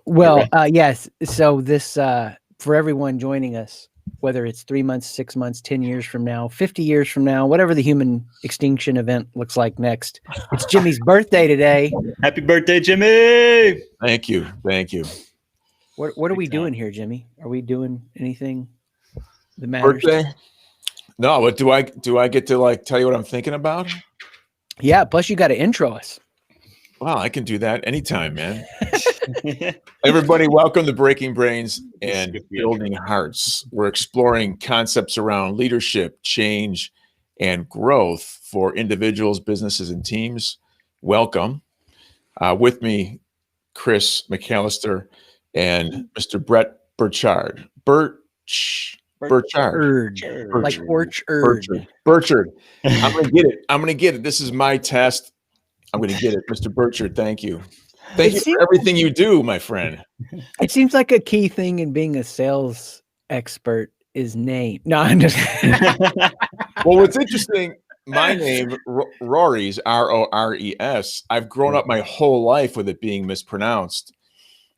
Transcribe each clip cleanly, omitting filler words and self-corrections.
Well, yes. So this, for everyone joining us, whether it's 3 months, 6 months, 10 years from now, 50 years from now, whatever the human extinction event looks like next, it's Jimmy's birthday today. Happy birthday, Jimmy! Thank you. Thank you. What are we doing here, Jimmy? Are we doing anything that matters? Birthday? No, but do I get to like tell you what I'm thinking about? Yeah, plus you got to intro us. Wow, I can do that anytime, man. Everybody, welcome to Breaking Brains and Building Hearts. We're exploring concepts around leadership, change, and growth for individuals, businesses, and teams. Welcome. With me, Chris McAllister and Mr. Brett Burchard. Burchard. Like orchard. Burchard. I'm gonna get it. This is my test. I'm gonna get it. Mr. Burchard, thank you. Thank you for everything you do, my friend. It seems like a key thing in being a sales expert is name. No, I'm just Well, what's interesting, my name, Rory's, Rores. I've grown up my whole life with it being mispronounced.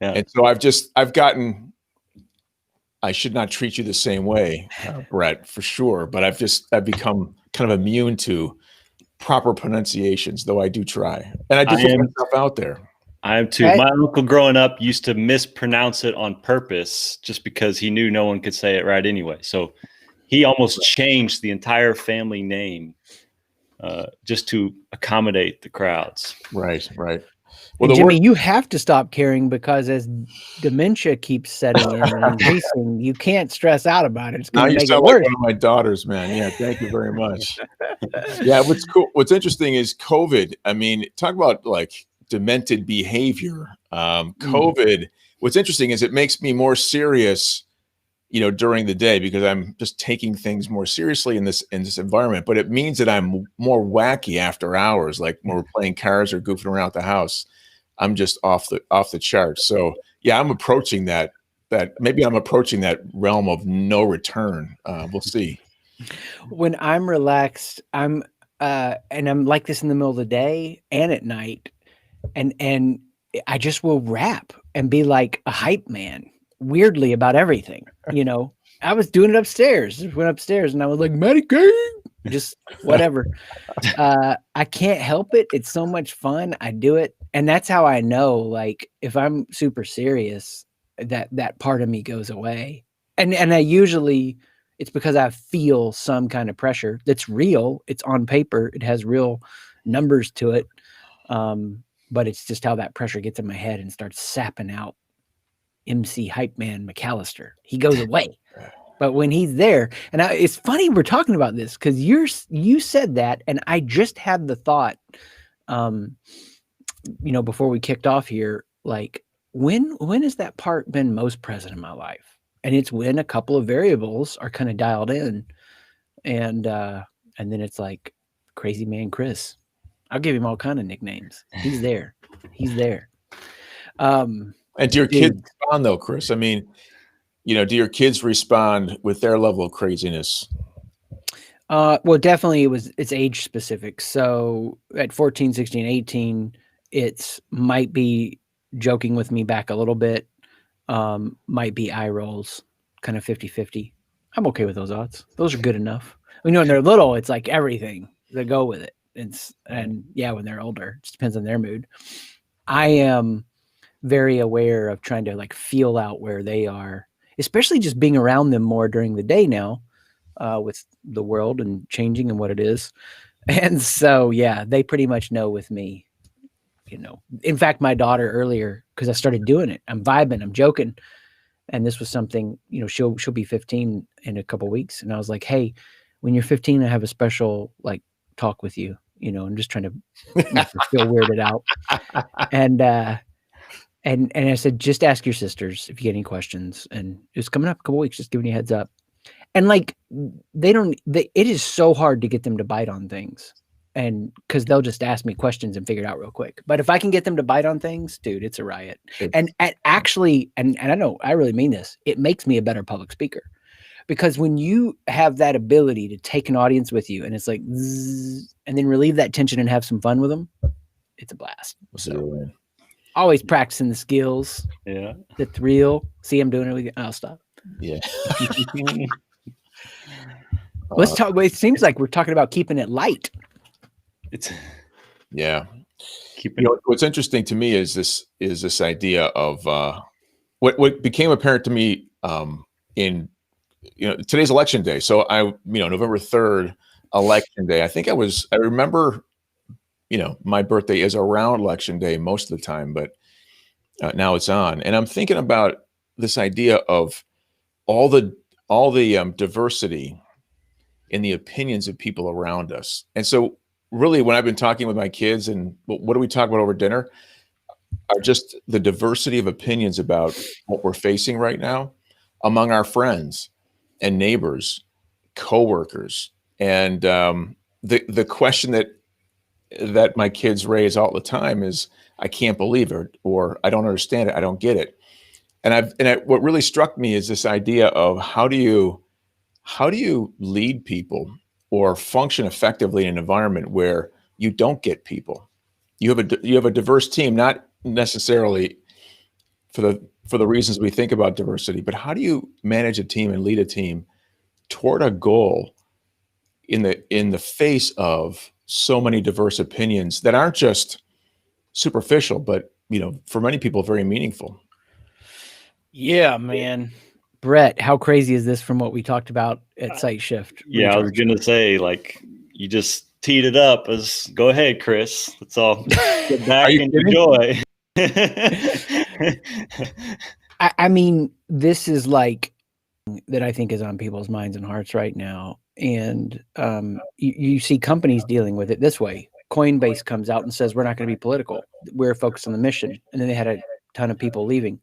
Yeah. And so I've gotten, I should not treat you the same way, Brett, for sure. But I've become kind of immune to proper pronunciations, though I do try. And I do put myself out there. I am too. My uncle growing up used to mispronounce it on purpose just because he knew no one could say it right anyway. So he almost changed the entire family name just to accommodate the crowds. Right. Well, Jimmy, you have to stop caring because as dementia keeps setting in and increasing, you can't stress out about it. It's going to make it worse. Like one of my daughters, man. Yeah, thank you very much. Yeah, what's cool? What's interesting is COVID. I mean, talk about like demented behavior. COVID. What's interesting is it makes me more serious, during the day because I'm just taking things more seriously in this environment. But it means that I'm more wacky after hours, like when we're playing cards or goofing around the house. I'm just off the charts. So yeah, I'm approaching that realm of no return. We'll see. When I'm relaxed, and I'm like this in the middle of the day and at night, and I just will rap and be like a hype man, weirdly about everything. I was doing it upstairs. Went upstairs and I was like, Medicaid, just whatever. I can't help it. It's so much fun. I do it. And that's how I know, like, if I'm super serious, that part of me goes away. And I usually, it's because I feel some kind of pressure that's real. It's on paper. It has real numbers to it. But it's just how that pressure gets in my head and starts sapping out MC Hype Man McAllister. He goes away. But when he's there, and it's funny we're talking about this because you said that, and I just had the thought, before we kicked off here, like when has that part been most present in my life? And it's when a couple of variables are kind of dialed in, and then it's like Crazy Man Chris. I'll give him all kind of nicknames. He's there. And do your kids respond though, Chris? I mean, do your kids respond with their level of craziness? Well, definitely it's age specific. So at 14, 16, 18, it's might be joking with me back a little bit. Might be eye rolls, kind of 50-50. I'm okay with those odds. Those are good enough. When they're little, it's like everything. They go with it. And when they're older, it just depends on their mood. I am very aware of trying to like feel out where they are, especially just being around them more during the day now, with the world and changing and what it is. And so, yeah, they pretty much know with me, in fact, my daughter earlier, cause I started doing it, I'm vibing, I'm joking. And this was something, she'll be 15 in a couple of weeks. And I was like, hey, when you're 15, I have a special like talk with you, I'm just trying to make her feel weirded out. And I said, just ask your sisters if you get any questions. And it's coming up a couple weeks, just giving you a heads up. And like, it is so hard to get them to bite on things. And cause they'll just ask me questions and figure it out real quick. But if I can get them to bite on things, dude, it's a riot. And actually, and I know, I really mean this, it makes me a better public speaker. Because when you have that ability to take an audience with you and it's like, zzz, and then relieve that tension and have some fun with them, it's a blast. So. Always practicing the skills. Yeah. That's real. See, I'm doing it. I'll stop. Yeah. Let's talk. It seems like we're talking about keeping it light. It's Yeah. keeping. What's interesting to me is this idea of what became apparent to me in today's election day. So November 3rd, election day. I remember, my birthday is around election day most of the time, but now it's on, and I'm thinking about this idea of all the diversity in the opinions of people around us. And so really, when I've been talking with my kids, and what do we talk about over dinner, are just the diversity of opinions about what we're facing right now among our friends and neighbors, coworkers. And the question that my kids raise all the time is, I can't believe it, or I don't understand it, I don't get it. And what really struck me is this idea of how do you lead people or function effectively in an environment where you don't get people. You have a diverse team, not necessarily for the reasons we think about diversity, but how do you manage a team and lead a team toward a goal in the face of so many diverse opinions that aren't just superficial, but for many people very meaningful. Yeah, man. Brett, how crazy is this from what we talked about at Site Shift? Yeah, I was going to say, like, you just teed it up as, go ahead, Chris. Let's all get back and enjoy. I mean, this is like that I think is on people's minds and hearts right now. And you see companies dealing with it this way. Coinbase comes out and says, we're not going to be political. We're focused on the mission. And then they had a ton of people leaving.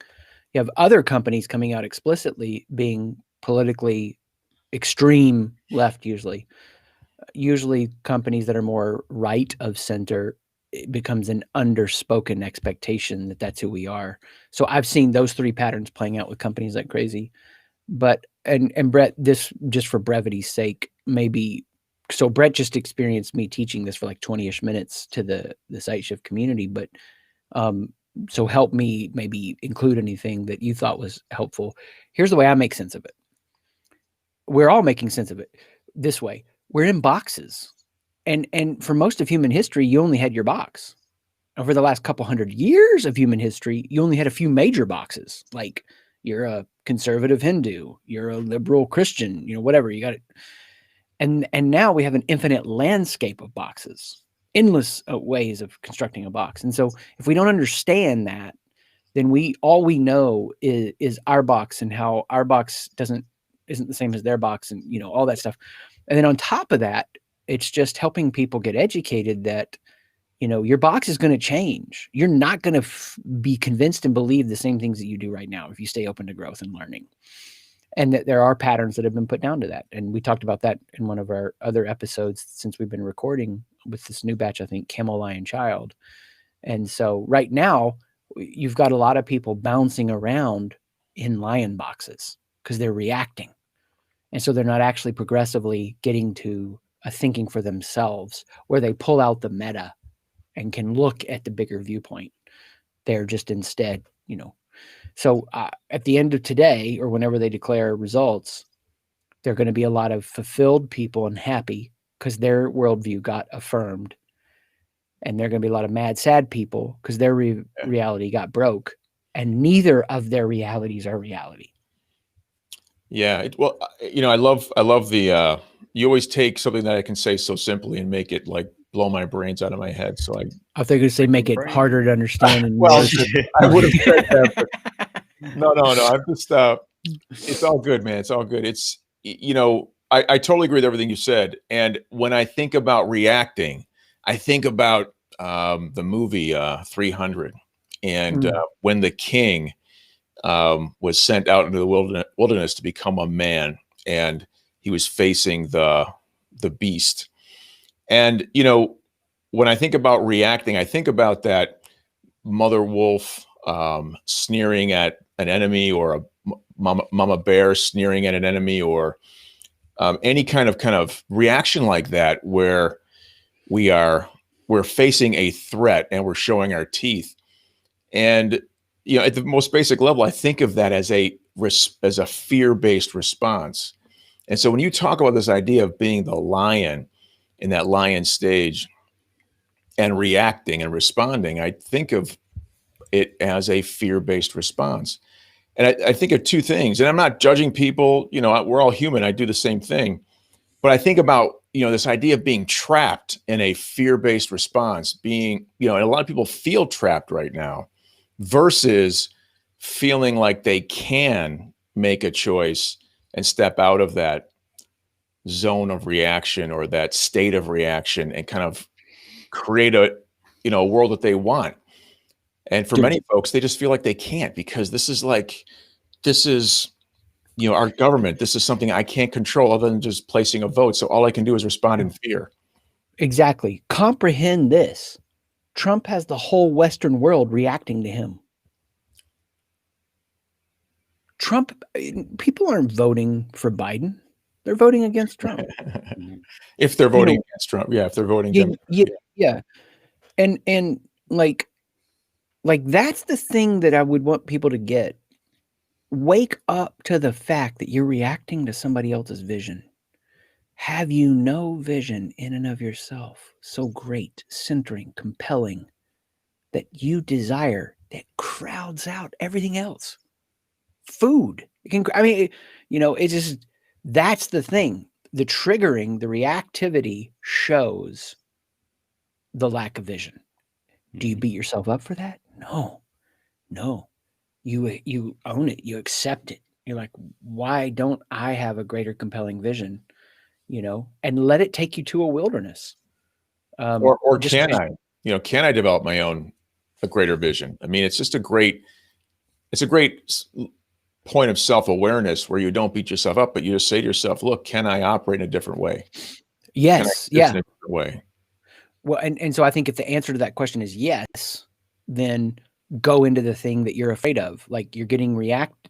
You have other companies coming out explicitly being politically extreme left, usually companies that are more right of center. It becomes an underspoken expectation that that's who we are. So I've seen those three patterns playing out with companies like crazy. But and Brett, this just for brevity's sake, maybe. So Brett just experienced me teaching this for like 20-ish minutes to the Site Shift community, but so help me maybe include anything that you thought was helpful. Here's the way I make sense of it. We're all making sense of it this way. We're in boxes. And for most of human history, you only had your box. Over the last couple hundred years of human history, you only had a few major boxes. Like you're a conservative Hindu, you're a liberal Christian, whatever, you got it. And now we have an infinite landscape of boxes, endless ways of constructing a box. And so if we don't understand that, then all we know is our box and how our box isn't the same as their box and all that stuff. And then on top of that, it's just helping people get educated that your box is going to change. You're not going to be convinced and believe the same things that you do right now if you stay open to growth and learning. And that there are patterns that have been put down to that. And we talked about that in one of our other episodes since we've been recording with this new batch, I think, Camel, Lion, Child. And so right now, you've got a lot of people bouncing around in lion boxes because they're reacting. And so they're not actually progressively getting to a thinking for themselves where they pull out the meta and can look at the bigger viewpoint. They're just instead, So at the end of today, or whenever they declare results, there are going to be a lot of fulfilled people and happy because their worldview got affirmed. And there are going to be a lot of mad, sad people because their reality got broke. And neither of their realities are reality. Yeah. I love the, you always take something that I can say so simply and make it like blow my brains out of my head. So I thought you were going to say make it harder to understand. And well, I would have said that. But no. I'm just, it's all good, man. It's all good. It's, I totally agree with everything you said. And when I think about reacting, I think about the movie 300 and when the king was sent out into the wilderness to become a man, and he was facing the beast. And when I think about reacting, I think about that mother wolf sneering at an enemy, or a mama bear sneering at an enemy, or any kind of reaction like that, where we're facing a threat and we're showing our teeth. And at the most basic level, I think of that as a fear-based response. And so when you talk about this idea of being the lion in that lion stage and reacting and responding, I think of it as a fear-based response. And I think of two things, and I'm not judging people, we're all human. I do the same thing. But I think about, this idea of being trapped in a fear-based response, being, and a lot of people feel trapped right now versus feeling like they can make a choice and step out of that zone of reaction or that state of reaction and kind of create a world that they want. And for many folks, they just feel like they can't, because this is our government. This is something I can't control other than just placing a vote. So all I can do is respond in fear. Exactly. Comprehend this. Trump has the whole Western world reacting to him. People aren't voting for Biden. They're voting against Trump. If they're voting against Trump. Yeah. If they're voting. Yeah. And like that's the thing that I would want people to get. Wake up to the fact that you're reacting to somebody else's vision. Have you no vision in and of yourself so great, centering, compelling, that you desire, that crowds out everything else? Food. It's just, that's the thing. The triggering, the reactivity shows the lack of vision. Do you beat yourself up for that? No. You own it. You accept it. You're like, why don't I have a greater compelling vision? And let it take you to a wilderness. Or can I develop my own a greater vision? I mean, it's a great point of self-awareness where you don't beat yourself up, but you just say to yourself, look, can I operate in a different way? Yes. In a different way. Well, and so I think if the answer to that question is yes, then go into the thing that you're afraid of. Like you're getting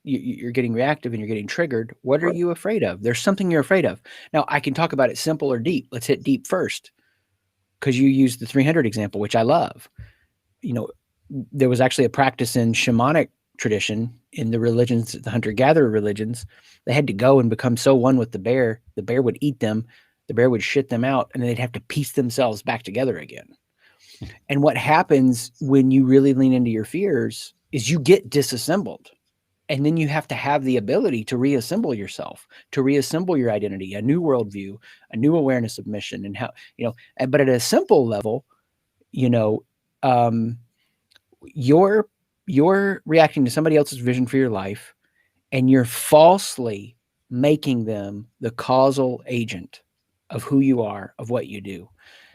you're getting reactive and you're getting triggered. What are you afraid of? There's something you're afraid of. Now I can talk about it simple or deep. Let's hit deep first, because you used the 300 example, which I love. There was actually a practice in shamanic tradition in the religions, the hunter-gatherer religions. They had to go and become so one with the bear. The bear would eat them. The bear would shit them out, and then they'd have to piece themselves back together again. And what happens when you really lean into your fears is you get disassembled. And then you have to have the ability to reassemble yourself, to reassemble your identity, a new worldview, a new awareness of mission, and how, but at a simple level, you're reacting to somebody else's vision for your life, and you're falsely making them the causal agent of who you are, of what you do.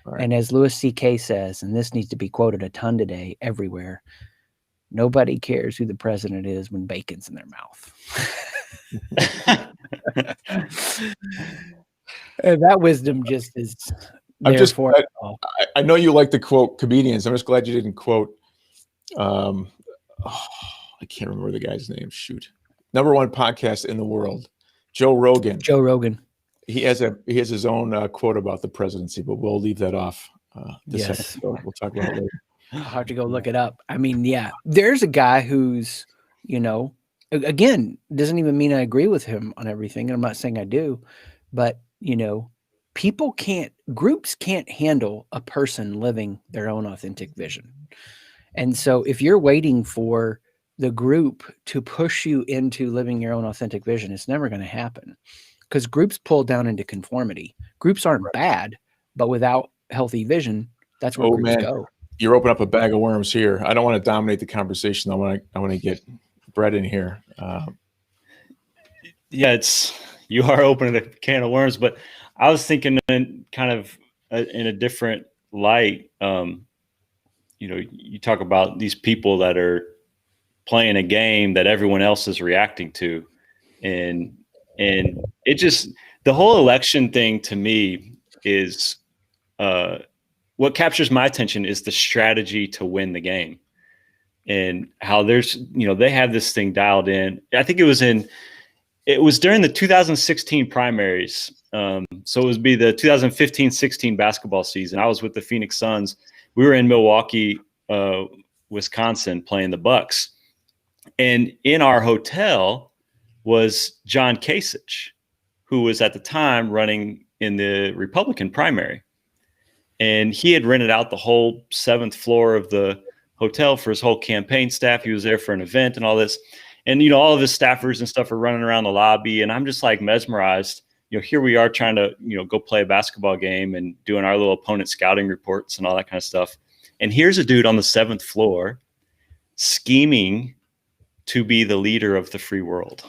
Right. And as Louis C.K. says, and this needs to be quoted a ton today everywhere, nobody cares who the president is when bacon's in their mouth. And that wisdom just is there. I know you like to quote comedians. I'm just glad you didn't quote, I can't remember the guy's name. Shoot. #1 podcast in the world, Joe Rogan. He has his own quote about the presidency, but we'll leave that off this episode. We'll talk about it later. I'll have to go look it up. I mean, yeah, there's a guy who's, again, doesn't even mean I agree with him on everything. And I'm not saying I do, but, groups can't handle a person living their own authentic vision. And so if you're waiting for the group to push you into living your own authentic vision, it's never going to happen, because groups pull down into conformity. Groups aren't bad, but without healthy vision, that's where groups go. You're opening up a bag of worms here. I don't want to dominate the conversation. I want to get Brett in here. You are opening the can of worms, but I was thinking in kind of in a different light. You talk about these people that are playing a game that everyone else is reacting to, and it just, the whole election thing to me is what captures my attention is the strategy to win the game, and how there's, they have this thing dialed in. I think it was during the 2016 primaries. So it would be the 2015-16 basketball season. I was with the Phoenix Suns. We were in Milwaukee Wisconsin, playing the Bucks. And in our hotel was John Kasich, who was at the time running in the Republican primary. And he had rented out the whole 7th floor of the hotel for his whole campaign staff. He was there for an event and all this. And, you know, all of his staffers and stuff are running around the lobby. And I'm just like mesmerized. You know, here we are trying to, you know, go play a basketball game and doing our little opponent scouting reports and all that kind of stuff. And here's a dude on the 7th floor scheming to be the leader of the free world.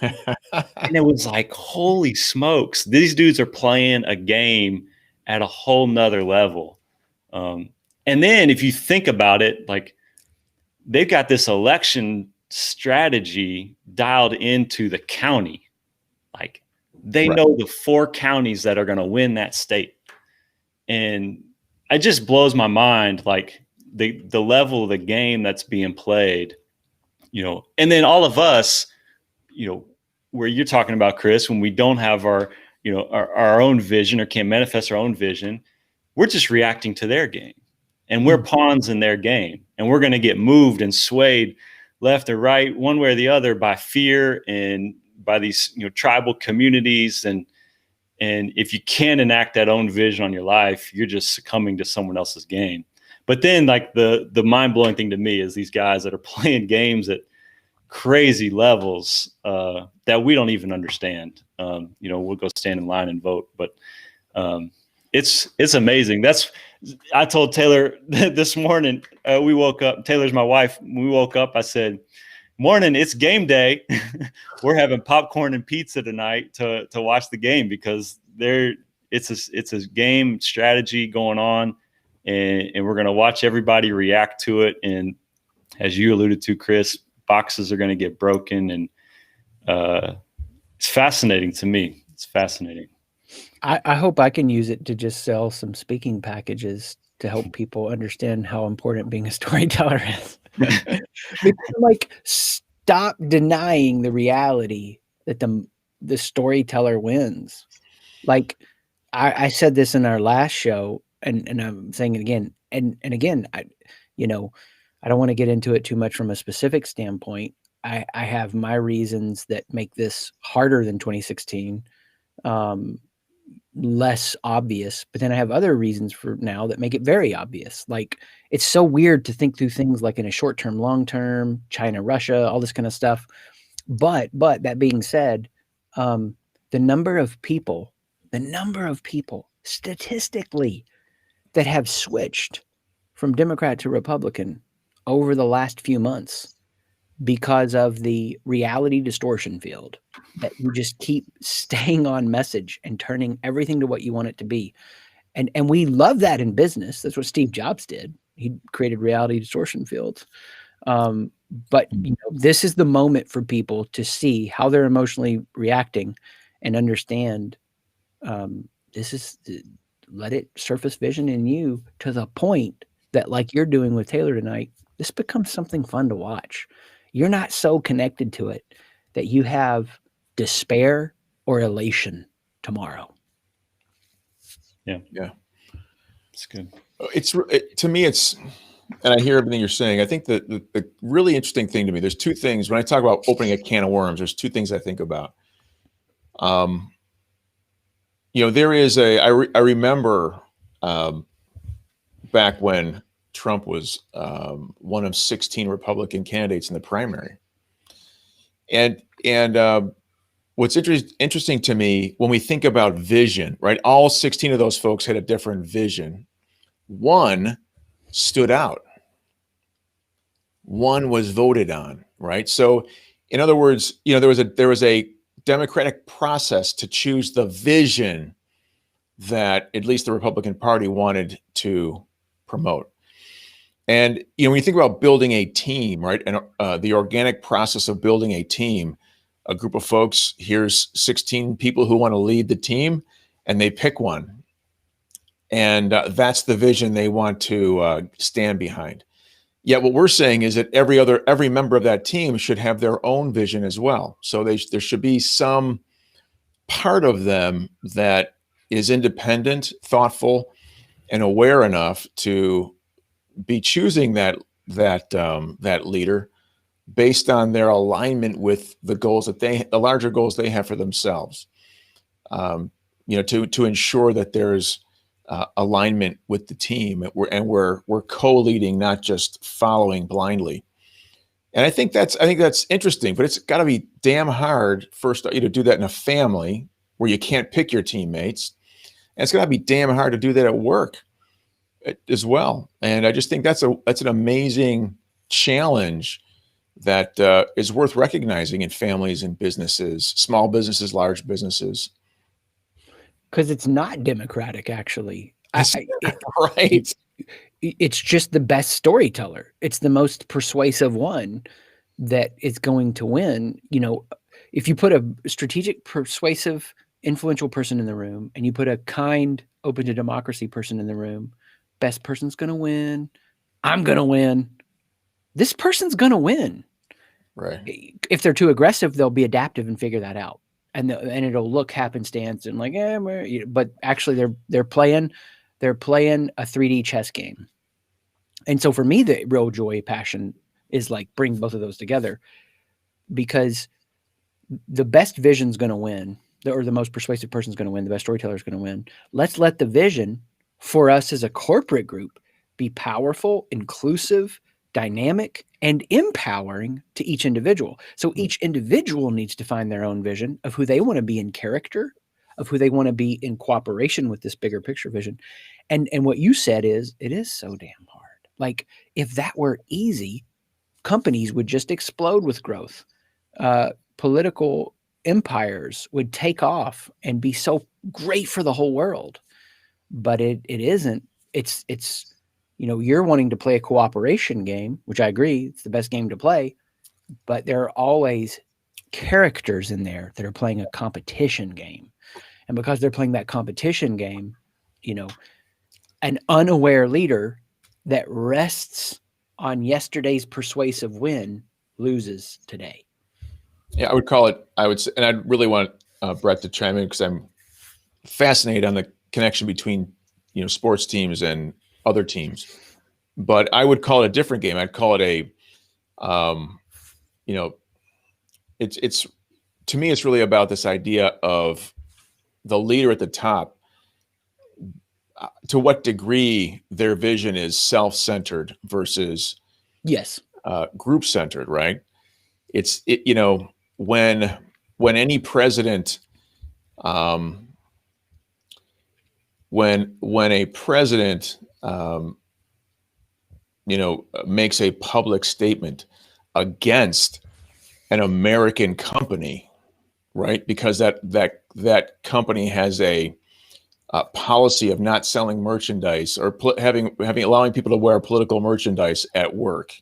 And it was like, holy smokes, these dudes are playing a game at a whole nother level. And then if you think about it, like they've got this election strategy dialed into the county. Like they know the 4 counties that are going to win that state. And it just blows my mind, like the level of the game that's being played, you know. And then all of us, you know, where you're talking about, Chris, when we don't have our, you know, our own vision or can't manifest our own vision, we're just reacting to their game, and we're pawns in their game, and we're going to get moved and swayed left or right, one way or the other, by fear and by these, you know, tribal communities. And if you can't enact that own vision on your life, you're just succumbing to someone else's game. But then, like the mind blowing thing to me is these guys that are playing games at crazy levels that we don't even understand. You know, we'll go stand in line and vote, but it's amazing. I told Taylor this morning, we woke up, Taylor's my wife. We woke up, I said, morning, it's game day. We're having popcorn and pizza tonight to watch the game, because it's a game strategy going on, and we're going to watch everybody react to it. And as you alluded to, Chris, boxes are going to get broken, and it's fascinating to me. It's fascinating. I hope I can use it to just sell some speaking packages to help people understand how important being a storyteller is. Like, stop denying the reality that the storyteller wins. Like I said this in our last show, and I'm saying it again. And again, I don't want to get into it too much from a specific standpoint. I have my reasons that make this harder than 2016, less obvious, but then I have other reasons for now that make it very obvious. Like, it's so weird to think through things like in a short term, long term, China, Russia, all this kind of stuff. But that being said, the number of people statistically that have switched from Democrat to Republican over the last few months because of the reality distortion field, that you just keep staying on message and turning everything to what you want it to be. And we love that in business. That's what Steve Jobs did. He created reality distortion fields. But this is the moment for people to see how they're emotionally reacting and understand let it surface vision in you to the point that, like you're doing with Taylor tonight, this becomes something fun to watch. You're not so connected to it that you have despair or elation tomorrow. Yeah. It's good. To me, and I hear everything you're saying. I think that the really interesting thing to me, there's two things when I talk about opening a can of worms. There's two things I think about. There is I remember back when Trump was one of 16 Republican candidates in the primary. And what's interesting to me when we think about vision, right? All 16 of those folks had a different vision. One stood out. One was voted on, right? So in other words, there was a democratic process to choose the vision that at least the Republican Party wanted to promote. And when you think about building a team, right, and the organic process of building a team, a group of folks, here's 16 people who want to lead the team, and they pick one, and that's the vision they want to stand behind. Yet what we're saying is that every member of that team should have their own vision as well. So there should be some part of them that is independent, thoughtful, and aware enough to be choosing that that leader based on their alignment with the goals the larger goals they have for themselves. To ensure that there's alignment with the team, and we're co-leading, not just following blindly. And I think that's interesting, but it's got to be damn hard first to do that in a family where you can't pick your teammates, and it's got to be damn hard to do that at work as well. And I just think that's an amazing challenge that is worth recognizing in families and businesses, small businesses, large businesses. Because it's not democratic, actually. Right. It's just the best storyteller. It's the most persuasive one that is going to win. If you put a strategic, persuasive, influential person in the room, and you put a kind, open to democracy person in the room, best person's going to win. I'm going to win. This person's going to win. Right. If they're too aggressive, they'll be adaptive and figure that out. And it'll look happenstance and like, but actually they're playing a 3D chess game. And so for me, the real joy, passion is like bring both of those together, because the best vision's going to win, or the most persuasive person's going to win. The best storyteller is going to win. Let's let the vision for us as a corporate group be powerful, inclusive, dynamic, and empowering to each individual. So each individual needs to find their own vision of who they want to be in character, of who they want to be in cooperation with this bigger picture vision. And what you said is, it is so damn hard. Like, if that were easy, companies would just explode with growth. Political empires would take off and be so great for the whole world. But it isn't. It's you're wanting to play a cooperation game, which I agree, it's the best game to play, but there are always characters in there that are playing a competition game. And because they're playing that competition game, an unaware leader that rests on yesterday's persuasive win loses today. Yeah, I would say, and I'd really want Brett to chime in, because I'm fascinated on the connection between, sports teams and other teams, but I would call it a different game. I'd call it it's to me, it's really about this idea of the leader at the top, to what degree their vision is self-centered versus group-centered, right? When any president, when a president makes a public statement against an American company, right? Because that company has a policy of not selling merchandise, or allowing people to wear political merchandise at work,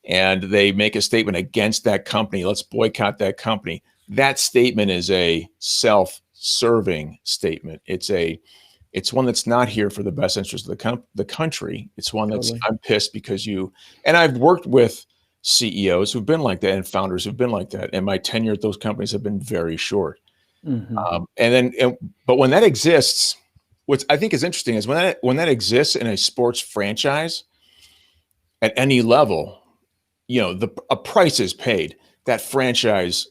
and they make a statement against that company. Let's boycott that company. That statement is a self-serving statement. It's one that's not here for the best interest of the country. It's one that's, totally. I'm pissed because and I've worked with CEOs who've been like that, and founders who've been like that, and my tenure at those companies have been very short. Mm-hmm. But when that exists, what I think is interesting is when that exists in a sports franchise at any level, a price is paid. That franchise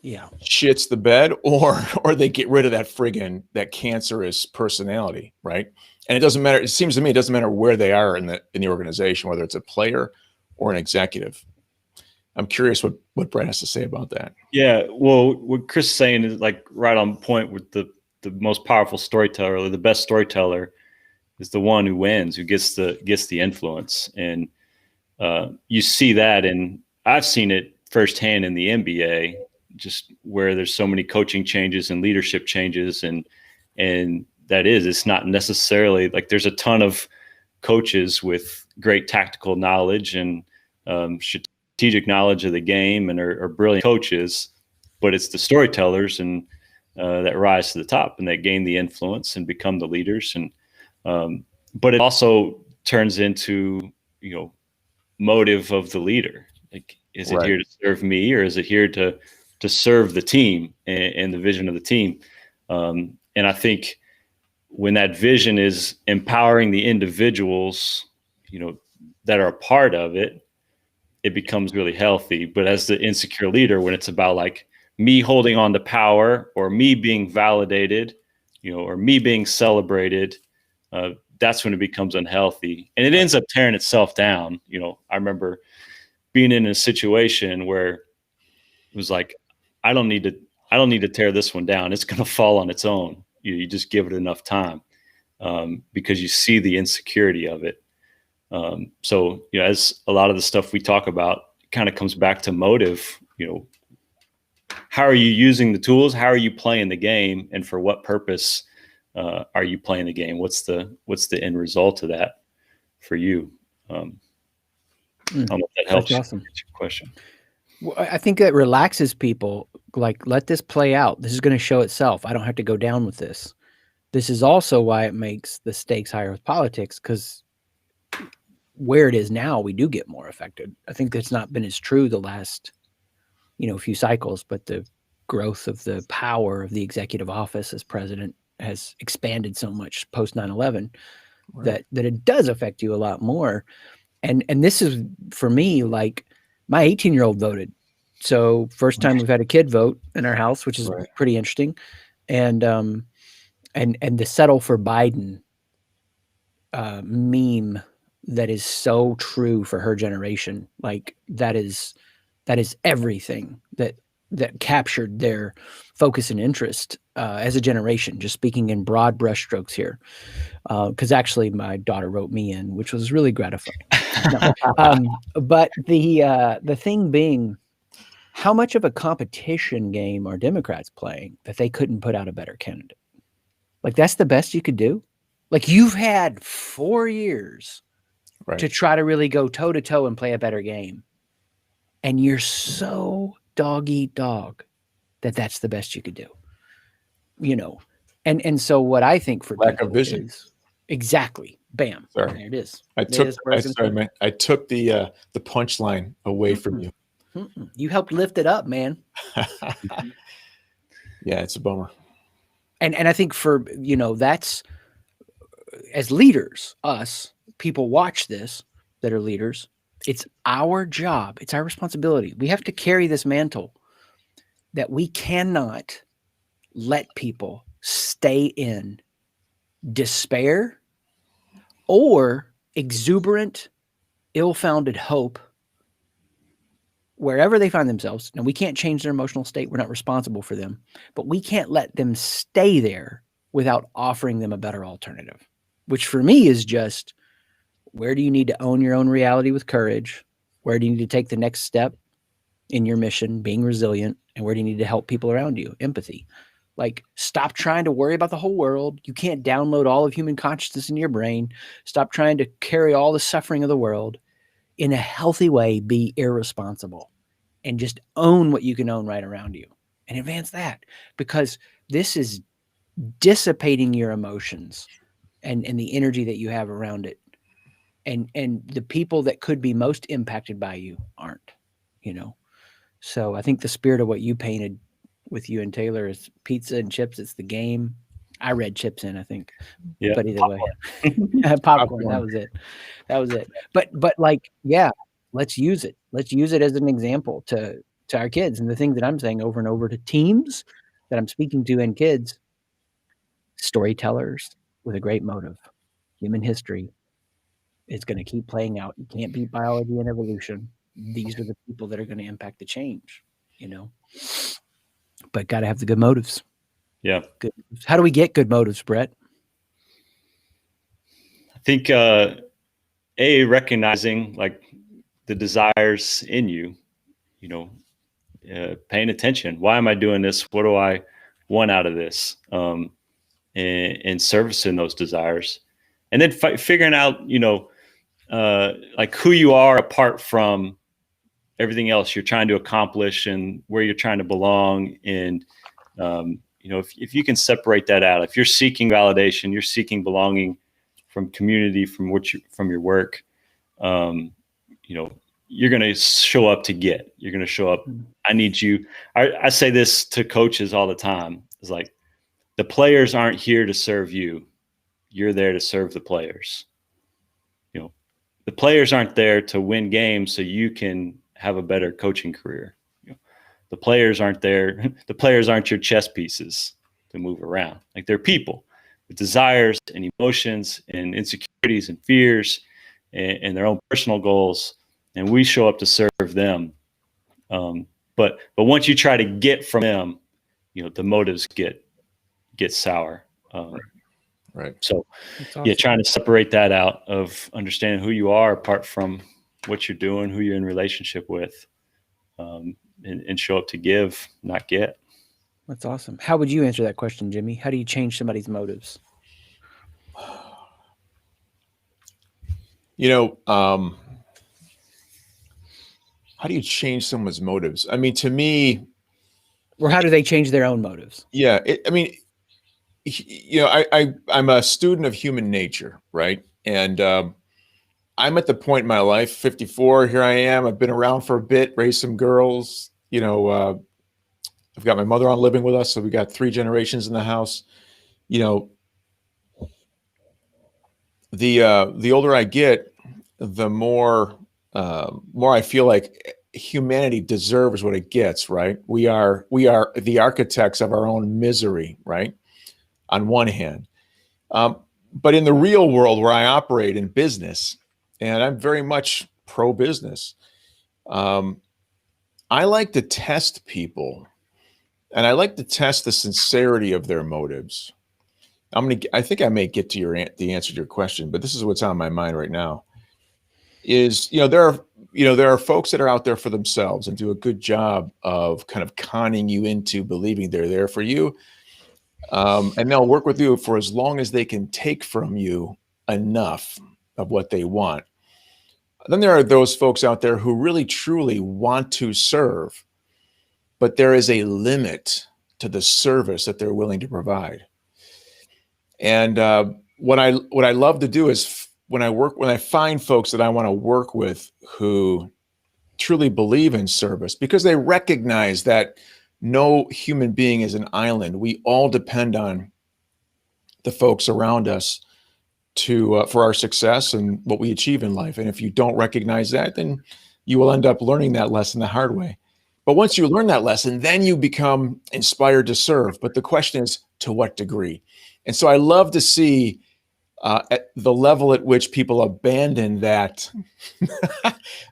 shits the bed, or they get rid of that cancerous personality, right? And it doesn't matter. It seems to me it doesn't matter where they are in the organization, whether it's a player or an executive. I'm curious what Brett has to say about that. Yeah, well, what Chris is saying is like right on point with the most powerful storyteller, or the best storyteller, is the one who wins, who gets the influence. And you see that, and I've seen it firsthand in the NBA, just where there's so many coaching changes and leadership changes, and it's not necessarily like there's a ton of coaches with great tactical knowledge and strategic knowledge of the game, and are brilliant coaches, but it's the storytellers and that rise to the top, and that gain the influence and become the leaders. And but it also turns into motive of the leader. Like, is it here to serve me, or is it here to serve the team and the vision of the team? And I think when that vision is empowering the individuals, that are a part of it, it becomes really healthy. But as the insecure leader, when it's about like me holding on to power or me being validated, or me being celebrated, that's when it becomes unhealthy, and it ends up tearing itself down. I remember being in a situation where it was like, I don't need to tear this one down. It's going to fall on its own. You just give it enough time, because you see the insecurity of it. So, as a lot of the stuff we talk about kind of comes back to motive. How are you using the tools? How are you playing the game? And for what purpose are you playing the game? What's the end result of that for you? I don't know if that helps. That's awesome. Answer your question. Well, I think that relaxes people. Like, let this play out. This is going to show itself. I don't have to go down with this. This is also why it makes the stakes higher with politics, because where it is now, we do get more affected. I think that's not been as true the last, few cycles, but the growth of the power of the executive office as president has expanded so much post 9/11 that it does affect you a lot more. And this is, for me, like, my 18-year-old voted. So first time we've had a kid vote in our house, which is pretty interesting. And the settle for Biden meme that is so true for her generation. Like, that is everything that captured their focus and interest as a generation, just speaking in broad brushstrokes here. Because actually my daughter wrote me in, which was really gratifying. No. But the thing being, how much of a competition game are Democrats playing that they couldn't put out a better candidate? Like, that's the best you could do? Like, you've had 4 years to try to really go toe to toe and play a better game. And you're so dog eat dog that that's the best you could do, And so what I think for lack of vision is exactly, bam, sorry, there it is. I took the punchline away from you. You helped lift it up, man. Yeah, it's a bummer. And I think for, that's, as leaders, us, people watch this that are leaders, it's our job, it's our responsibility. We have to carry this mantle that we cannot let people stay in despair or exuberant, ill-founded hope wherever they find themselves. Now, we can't change their emotional state. We're not responsible for them, but we can't let them stay there without offering them a better alternative, which for me is just, where do you need to own your own reality with courage? Where do you need to take the next step in your mission, being resilient? And where do you need to help people around you? Empathy. Like, stop trying to worry about the whole world. You can't download all of human consciousness in your brain. Stop trying to carry all the suffering of the world. In a healthy way, be irresponsible and just own what you can own right around you and advance that, because this is dissipating your emotions and the energy that you have around it. And the people that could be most impacted by you aren't, So I think the spirit of what you painted with you and Taylor is pizza and chips. It's the game. I read chips in, I think. Yeah. But either way, popcorn. That was it. But like, yeah, let's use it. Let's use it as an example to our kids. And the thing that I'm saying over and over to teams that I'm speaking to and kids, storytellers with a great motive. Human history is going to keep playing out. You can't beat biology and evolution. These are the people that are going to impact the change, but got to have the good motives. Yeah. Good. How do we get good motives, Brett? I think, recognizing like the desires in you, paying attention. Why am I doing this? What do I want out of this? And servicing those desires, and then figuring out, like who you are apart from everything else you're trying to accomplish and where you're trying to belong. And, if you can separate that out, if you're seeking validation, you're seeking belonging from community, from your work, you're going to show up to get. You're going to show up. I need you. I say this to coaches all the time. It's like, the players aren't here to serve you. You're there to serve the players. The players aren't there to win games so you can have a better coaching career. The players aren't there. The players aren't your chess pieces to move around. Like, they're people with desires and emotions and insecurities and fears and their own personal goals. And we show up to serve them. But once you try to get from them, the motives get sour. Right. So Awesome. yeah, trying to separate that out of understanding who you are apart from what you're doing, who you're in relationship with, and show up to give, not get. That's awesome. How would you answer that question, Jimmy? How do you change somebody's motives? How do you change someone's motives? I mean, to me, or how do they change their own motives? Yeah. I'm a student of human nature, right? And I'm at the point in my life, 54, here I am. I've been around for a bit, raised some girls. I've got my mother on living with us, so we got 3 generations in the house. The older I get, the more I feel like humanity deserves what it gets, right? We are the architects of our own misery, right? On one hand. But in the real world where I operate in business, and I'm very much pro-business, I like to test people, and I like to test the sincerity of their motives. I think I may get to the answer to your question, but this is what's on my mind right now. There are folks that are out there for themselves and do a good job of kind of conning you into believing they're there for you. And they'll work with you for as long as they can take from you enough of what they want. Then there are those folks out there who really truly want to serve, but there is a limit to the service that they're willing to provide. And what I love to do is when I find folks that I want to work with who truly believe in service, because they recognize that no human being is an island. We all depend on the folks around us for our success and what we achieve in life. And if you don't recognize that, then you will end up learning that lesson the hard way. But once you learn that lesson, then you become inspired to serve. But the question is, to what degree? And so I love to see at the level at which people abandon that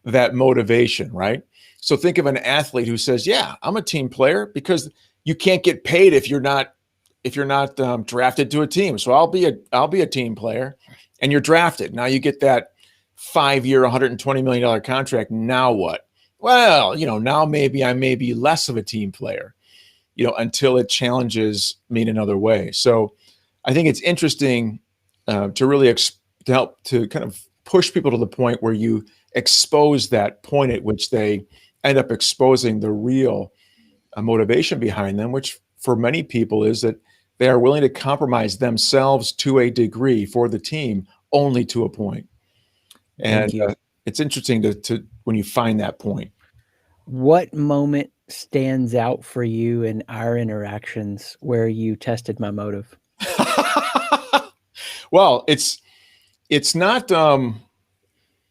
that motivation, right? So think of an athlete who says, "Yeah, I'm a team player," because you can't get paid if you're not drafted to a team. So I'll be a team player, and you're drafted. Now you get that 5-year, $120 million contract. Now what? Well, now maybe I may be less of a team player, until it challenges me in another way. So I think it's interesting to really to help to kind of push people to the point where you expose that point at which they end up exposing the real motivation behind them, which for many people is that they are willing to compromise themselves to a degree for the team, only to a point. And it's interesting to when you find that point. What moment stands out for you in our interactions where you tested my motive? Well, it's not, and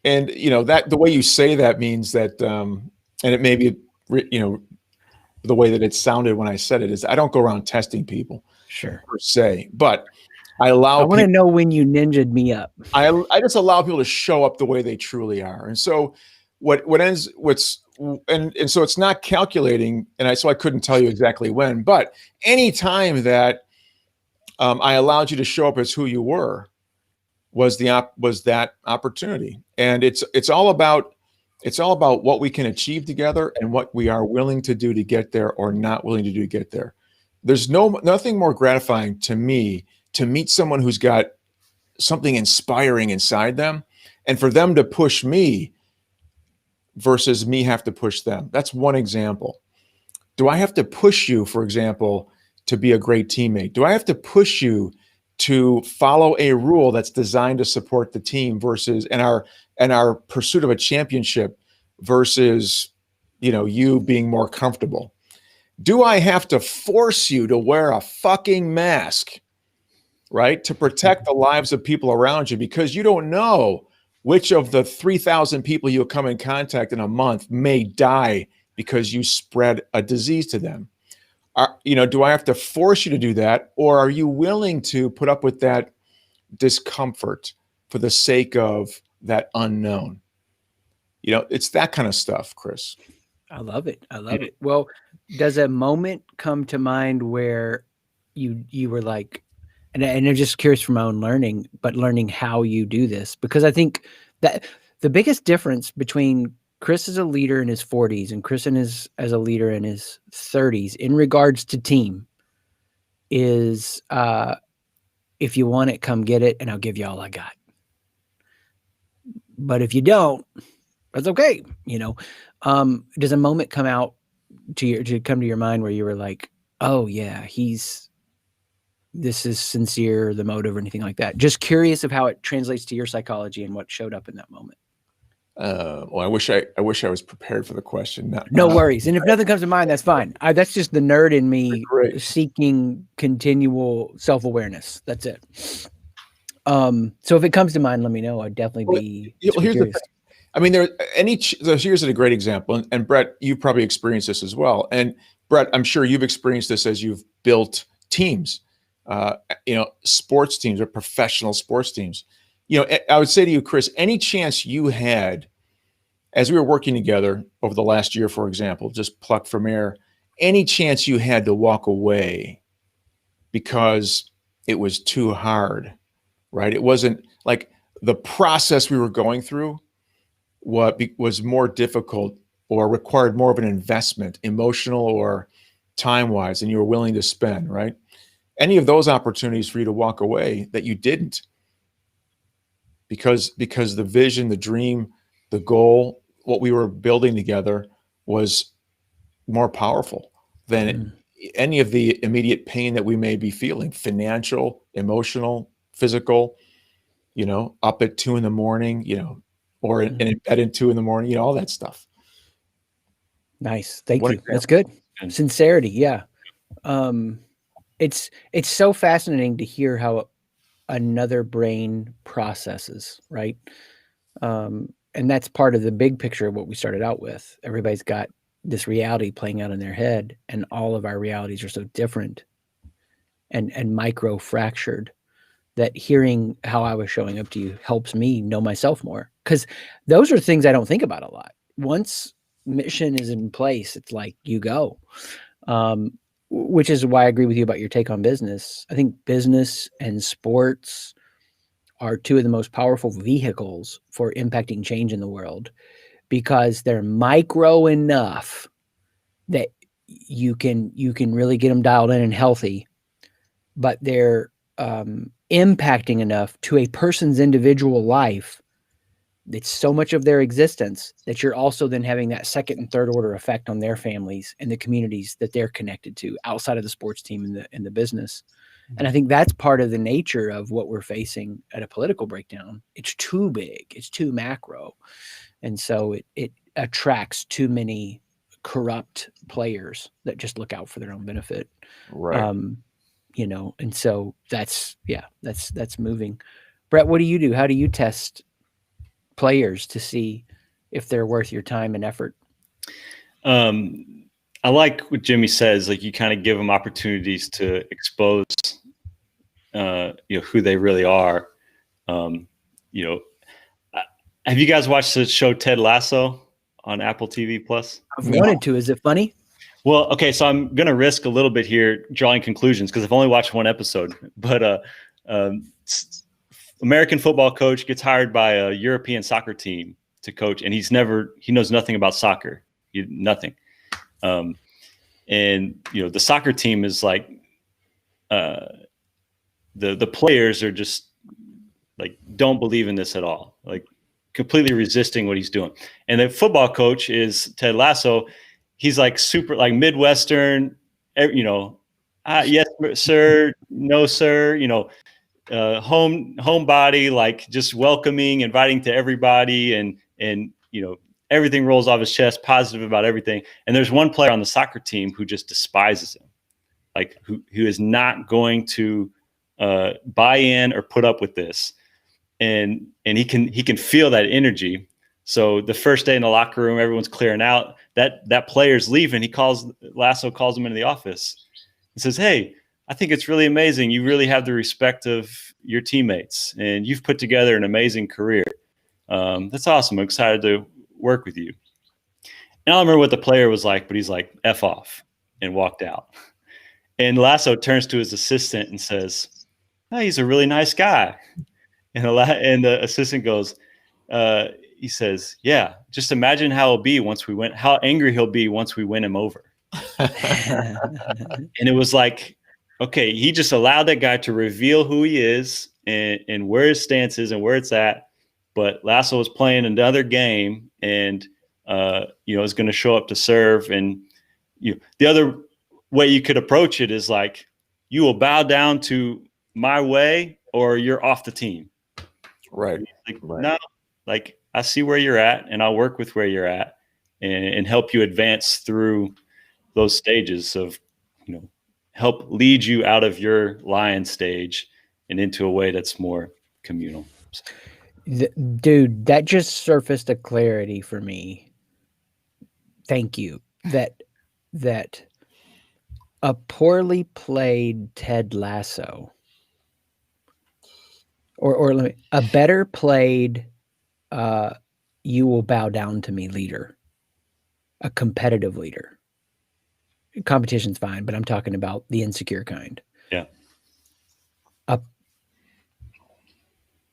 that the way you say that means that, and it may be, the way that it sounded when I said it is I don't go around testing people, sure, per se, but I want to know when you ninja'd me up. I just allow people to show up the way they truly are. And so so it's not calculating, so I couldn't tell you exactly when, but any time that I allowed you to show up as who you were was that opportunity. And it's all about what we can achieve together and what we are willing to do to get there or not willing to do to get there. There's nothing more gratifying to me to meet someone who's got something inspiring inside them and for them to push me versus me have to push them. That's one example. Do I have to push you, for example, to be a great teammate? Do I have to push you to follow a rule that's designed to support the team versus and our pursuit of a championship versus you being more comfortable? Do I have to force you to wear a fucking mask, right, to protect the lives of people around you because you don't know which of the 3,000 people you'll come in contact in a month may die because you spread a disease to them? Do I have to force you to do that, or are you willing to put up with that discomfort for the sake of that unknown? It's that kind of stuff, Chris. I love it. I love it. Well, does a moment come to mind where you were like, and I'm just curious from my own learning, but learning how you do this, because I think that the biggest difference between Chris as a leader in his 40s and Chris as a leader in his 30s in regards to team is, if you want it, come get it, and I'll give you all I got. But if you don't, that's okay. Does a moment come out to come to your mind where you were like, oh yeah, this is sincere, the motive, or anything like that? Just curious of how it translates to your psychology and what showed up in that moment. Well, I wish I was prepared for the question. No worries. And if nothing comes to mind, that's fine. That's just the nerd in me seeking continual self-awareness. That's it. So if it comes to mind, let me know. I'd definitely be here's curious. The thing. I mean, here's a great example. And Brett, you've probably experienced this as well. And Brett, I'm sure you've experienced this as you've built teams, sports teams or professional sports teams. I would say to you, Chris, any chance you had, as we were working together over the last year, for example, just pluck from air, any chance you had to walk away because it was too hard, right? It wasn't like the process we were going through was more difficult or required more of an investment, emotional or time-wise, than you were willing to spend, right? Any of those opportunities for you to walk away that you didn't, because the vision, the dream, the goal, what we were building together was more powerful than any of the immediate pain that we may be feeling, financial, emotional, physical, up at 2 a.m, or in bed at 2 a.m, all that stuff. Nice. Thank you. That's good. Sincerity. Yeah. It's so fascinating to hear how another brain processes, right? And that's part of the big picture of what we started out with. Everybody's got this reality playing out in their head, and all of our realities are so different and micro fractured, that hearing how I was showing up to you helps me know myself more, because those are things I don't think about a lot. Once mission is in place, it's like you go, which is why I agree with you about your take on business. I think business and sports are two of the most powerful vehicles for impacting change in the world, because they're micro enough that you can really get them dialed in and healthy, but they're impacting enough to a person's individual life. It's so much of their existence that you're also then having that second and third order effect on their families and the communities that they're connected to outside of the sports team and the business. And I think that's part of the nature of what we're facing at a political breakdown. It's too big. It's too macro. And so it attracts too many corrupt players that just look out for their own benefit. Right. And so that's moving. Brett, what do you do? How do you test players to see if they're worth your time and effort? I like what Jimmy says, like you kind of give them opportunities to expose, who they really are. Have you guys watched the show Ted Lasso on Apple TV Plus? I've wanted to. Is it funny? Well, okay, so I'm going to risk a little bit here drawing conclusions because I've only watched one episode. But American football coach gets hired by a European soccer team to coach, and he knows nothing about soccer, nothing. And the soccer team is like, the players are just like, don't believe in this at all, like completely resisting what he's doing. And the football coach is Ted Lasso. He's like super like Midwestern, yes, sir, no, sir, homebody, like just welcoming, inviting to everybody. And everything rolls off his chest, positive about everything. And there's one player on the soccer team who just despises him, like who is not going to buy in or put up with this. and he can feel that energy. So the first day in the locker room, everyone's clearing out. That player's leaving. Lasso calls him into the office and says, "Hey, I think it's really amazing. You really have the respect of your teammates, and you've put together an amazing career. That's awesome. I'm excited to work with you." And I don't remember what the player was like, but he's like, "F off," and walked out. And Lasso turns to his assistant and says, "Oh, he's a really nice guy." And the assistant goes, he says, "Yeah, just imagine how how angry he'll be once we win him over." And it was like, okay, he just allowed that guy to reveal who he is and where his stance is and where it's at. But Lasso was playing another game and, is going to show up to serve. And the other way you could approach it is like, you will bow down to my way or you're off the team. Right. Like, right. No, like I see where you're at and I'll work with where you're at and help you advance through those stages of, help lead you out of your lion stage and into a way that's more communal. Dude, that just surfaced a clarity for me. Thank you. That a poorly played Ted Lasso or a better played you will bow down to me leader, a competitive leader. Competition's fine, but I'm talking about the insecure kind. Yeah.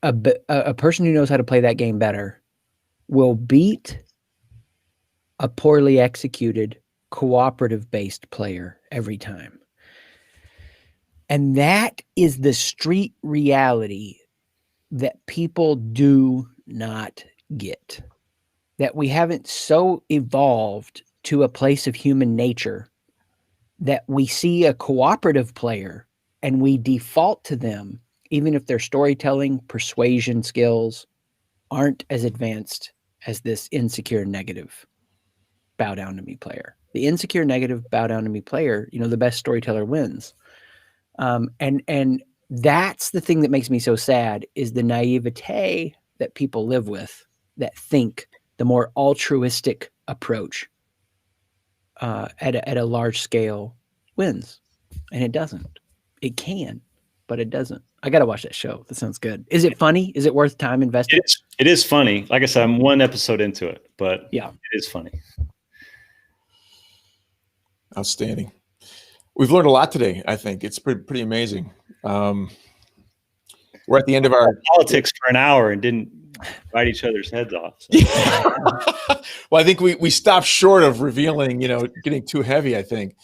A person who knows how to play that game better will beat a poorly executed cooperative-based player every time. And that is the street reality that people do not get. That we haven't so evolved to a place of human nature that we see a cooperative player and we default to them, even if their storytelling, persuasion skills aren't as advanced as this insecure negative bow down to me player. The insecure negative bow down to me player, the best storyteller wins. And that's the thing that makes me so sad is the naivete that people live with that think the more altruistic approach at a large scale wins. And it doesn't. It can, but it doesn't. I got to watch that show. That sounds good. Is it funny? Is it worth time invested? It is funny. Like I said, I'm one episode into it, but yeah, it is funny. Outstanding. We've learned a lot today. I think it's pretty amazing. We're at the end of our politics for an hour and didn't bite each other's heads off. So. Well, I think we stopped short of revealing, getting too heavy, I think.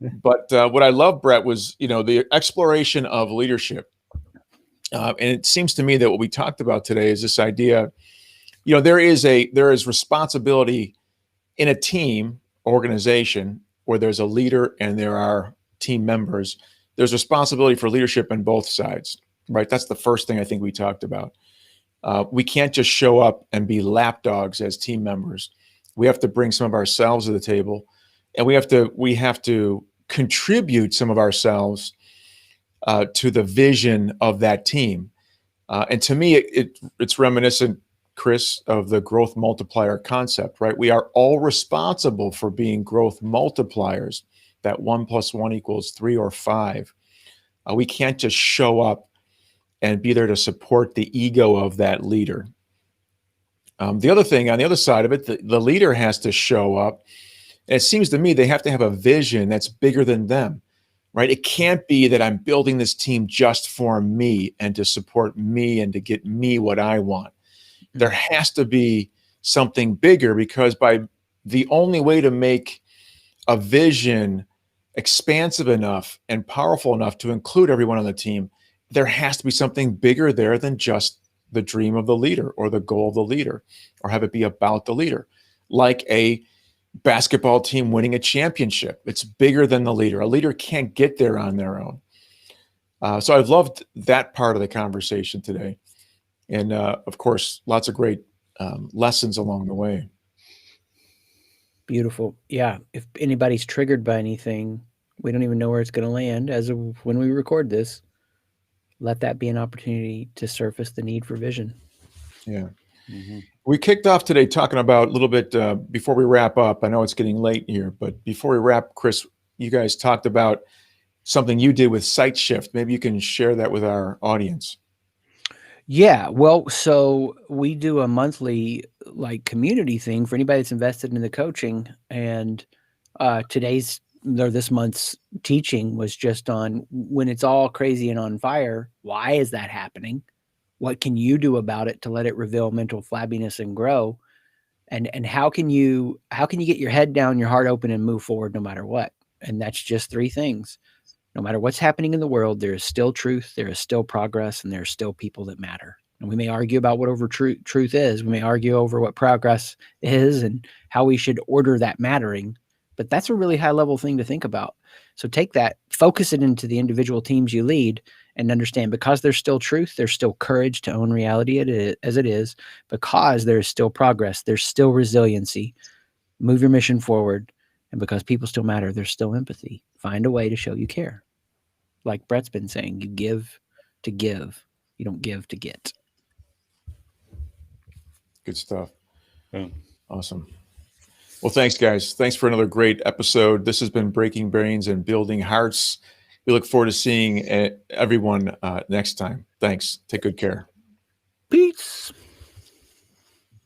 But what I love, Brett, was, the exploration of leadership. And it seems to me that what we talked about today is this idea, there is responsibility in a team organization where there's a leader and there are team members. There's responsibility for leadership on both sides, right? That's the first thing I think we talked about. We can't just show up and be lapdogs as team members. We have to bring some of ourselves to the table, and we have to contribute some of ourselves to the vision of that team. And to me, it's reminiscent, Chris, of the growth multiplier concept, right? We are all responsible for being growth multipliers. That 1 + 1 = 3 or 5. We can't just show up and be there to support the ego of that leader. The other thing, on the other side of it, the leader has to show up. And it seems to me they have to have a vision that's bigger than them, right? It can't be that I'm building this team just for me and to support me and to get me what I want. There has to be something bigger, because the only way to make a vision expansive enough and powerful enough to include everyone on the team, there has to be something bigger there than just the dream of the leader or the goal of the leader, or have it be about the leader. Like a basketball team winning a championship, it's bigger than the leader. A leader can't get there on their own. So I've loved that part of the conversation today. And of course, lots of great lessons along the way. Beautiful. Yeah. If anybody's triggered by anything, we don't even know where it's going to land as of when we record this. let that be an opportunity to surface the need for vision. Yeah. Mhm. We kicked off today talking about a little bit before we wrap up. I know it's getting late here, but before we wrap, Chris, you guys talked about something you did with Sight Shift. Maybe you can share that with our audience. Yeah, well, so we do a monthly like community thing for anybody that's invested in the coaching, and today's or this month's teaching was just on when it's all crazy and on fire. Why is that happening? What can you do about it to let it reveal mental flabbiness and grow? And how can you get your head down, your heart open, and move forward no matter what? And that's just three things. No matter what's happening in the world, there is still truth, there is still progress, and there are still people that matter. And we may argue about what truth is. We may argue over what progress is and how we should order that mattering. But that's a really high level thing to think about. So take that, focus it into the individual teams you lead, and understand because there's still truth, there's still courage to own reality as it is, because there's still progress, there's still resiliency. Move your mission forward. And because people still matter, there's still empathy. Find a way to show you care. Like Brett's been saying, you give to give. You don't give to get. Good stuff. Yeah. Awesome. Well, thanks, guys. Thanks for another great episode. This has been Breaking Brains and Building Hearts. We look forward to seeing everyone next time. Thanks. Take good care. Peace.